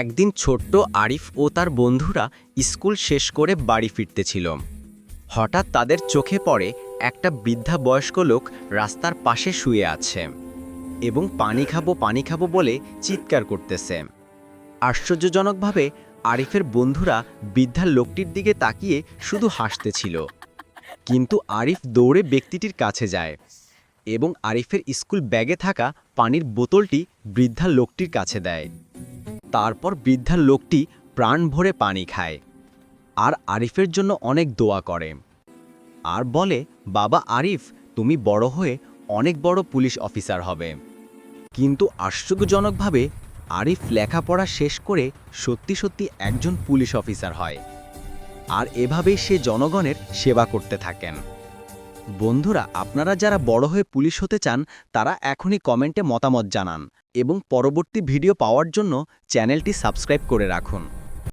একদিন ছোট্ট আরিফ ও তার বন্ধুরা স্কুল শেষ করে বাড়ি ফিরতেছিল। হঠাৎ তাদের চোখে পড়ে একটা বৃদ্ধা বয়স্ক লোক রাস্তার পাশে শুয়ে আছে এবং পানি খাবো বলে চিৎকার করতেছে। আশ্চর্যজনকভাবে আরিফের বন্ধুরা বৃদ্ধা লোকটির দিকে তাকিয়ে শুধু হাসতেছিল। কিন্তু আরিফ দৌড়ে ব্যক্তিটির কাছে যায় এবং আরিফের স্কুল ব্যাগে থাকা পানির বোতলটি বৃদ্ধা লোকটির কাছে দেয়। তারপর বৃদ্ধা লোকটি প্রাণ ভরে পানি খায় আর আরিফের জন্য অনেক দোয়া করে আর বলে, বাবা আরিফ, তুমি বড় হয়ে অনেক বড় পুলিশ অফিসার হবে। কিন্তু আশ্চর্যজনকভাবে আরিফ লেখাপড়া শেষ করে সত্যি সত্যি একজন পুলিশ অফিসার হয় আর এভাবেই সে জনগণের সেবা করতে থাকেন। বন্ধুরা, আপনারা যারা বড় হয়ে পুলিশ হতে চান তারা এখনই কমেন্টে মতামত জানান এবং পরবর্তী ভিডিও পাওয়ার জন্য চ্যানেলটি সাবস্ক্রাইব করে রাখুন।